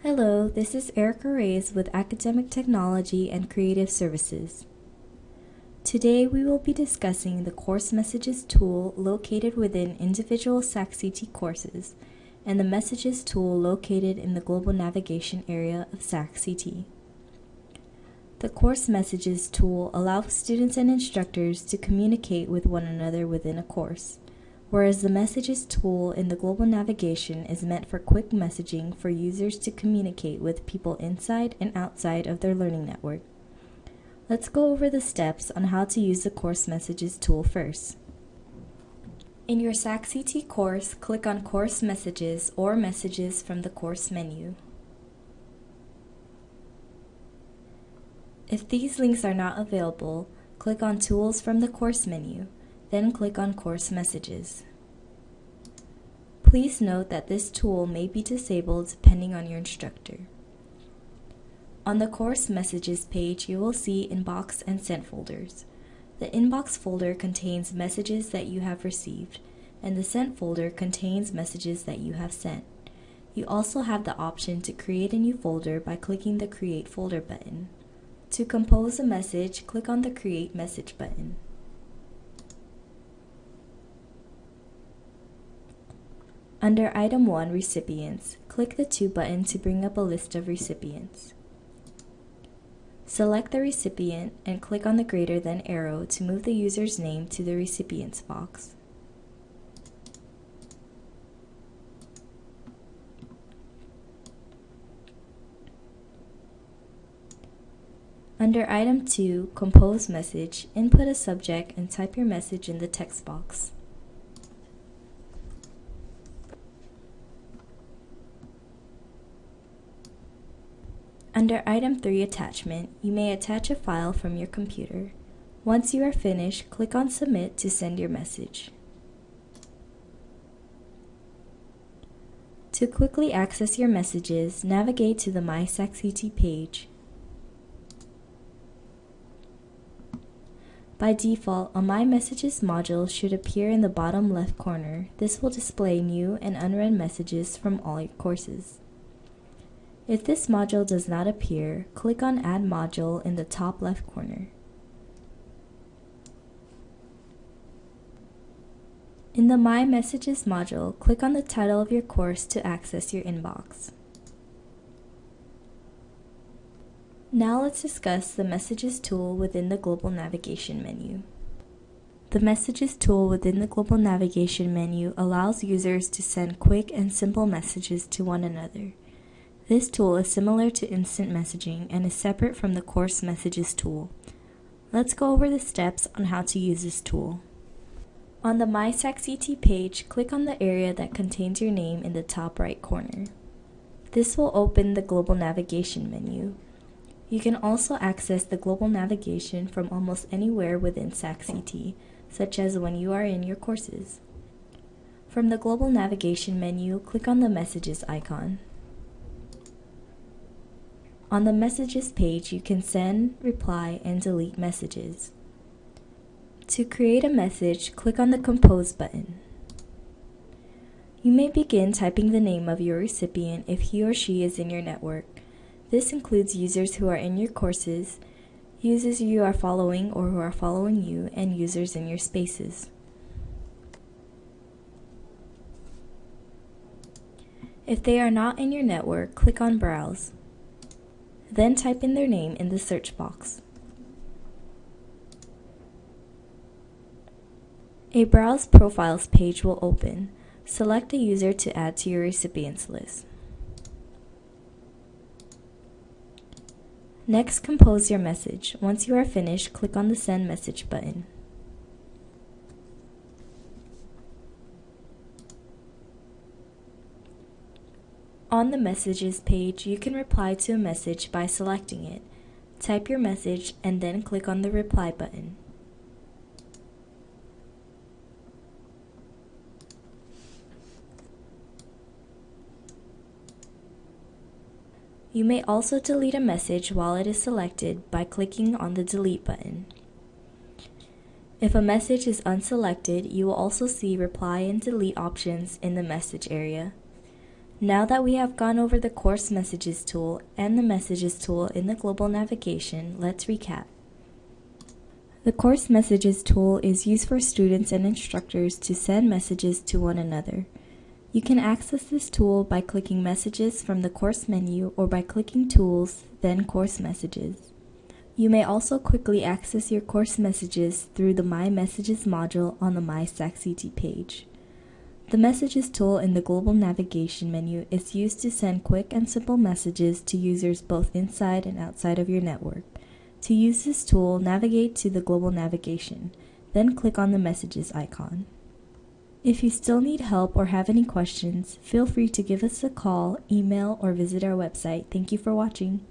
Hello, this is Erica Reyes with Academic Technology and Creative Services. Today we will be discussing the Course Messages tool located within individual SacCT courses and the Messages tool located in the Global Navigation area of SacCT. The Course Messages tool allows students and instructors to communicate with one another within a course, whereas the Messages tool in the Global Navigation is meant for quick messaging for users to communicate with people inside and outside of their learning network. Let's go over the steps on how to use the Course Messages tool first. In your SacCT course, click on Course Messages or Messages from the course menu. If these links are not available, click on Tools from the course menu, then click on Course Messages. Please note that this tool may be disabled depending on your instructor. On the Course Messages page, you will see Inbox and Sent folders. The Inbox folder contains messages that you have received, and the Sent folder contains messages that you have sent. You also have the option to create a new folder by clicking the Create Folder button. To compose a message, click on the Create Message button. Under Item 1, Recipients, click the To button to bring up a list of recipients. Select the recipient and click on the greater than arrow to move the user's name to the Recipients box. Under Item 2, Compose Message, input a subject and type your message in the text box. Under Item 3, Attachment, you may attach a file from your computer. Once you are finished, click on Submit to send your message. To quickly access your messages, navigate to the My SacCT page. By default, a My Messages module should appear in the bottom left corner. This will display new and unread messages from all your courses. If this module does not appear, click on Add Module in the top left corner. In the My Messages module, click on the title of your course to access your inbox. Now let's discuss the Messages tool within the Global Navigation menu. The Messages tool within the Global Navigation menu allows users to send quick and simple messages to one another. This tool is similar to instant messaging and is separate from the Course Messages tool. Let's go over the steps on how to use this tool. On the My SacCT page, click on the area that contains your name in the top right corner. This will open the Global Navigation menu. You can also access the Global Navigation from almost anywhere within SacCT, such as when you are in your courses. From the Global Navigation menu, click on the Messages icon. On the Messages page, you can send, reply, and delete messages. To create a message, click on the Compose button. You may begin typing the name of your recipient if he or she is in your network. This includes users who are in your courses, users you are following or who are following you, and users in your spaces. If they are not in your network, click on Browse. Then type in their name in the search box. A Browse Profiles page will open. Select a user to add to your recipients list. Next, compose your message. Once you are finished, click on the Send Message button. On the Messages page, you can reply to a message by selecting it. Type your message and then click on the Reply button. You may also delete a message while it is selected by clicking on the Delete button. If a message is unselected, you will also see Reply and Delete options in the Message area. Now that we have gone over the Course Messages tool and the Messages tool in the global navigation, let's recap. The Course Messages tool is used for students and instructors to send messages to one another. You can access this tool by clicking Messages from the course menu or by clicking Tools, then Course Messages. You may also quickly access your course messages through the My Messages module on the My SacCT page. The Messages tool in the global navigation menu is used to send quick and simple messages to users both inside and outside of your network. To use this tool, navigate to the global navigation, then click on the Messages icon. If you still need help or have any questions, feel free to give us a call, email, or visit our website. Thank you for watching.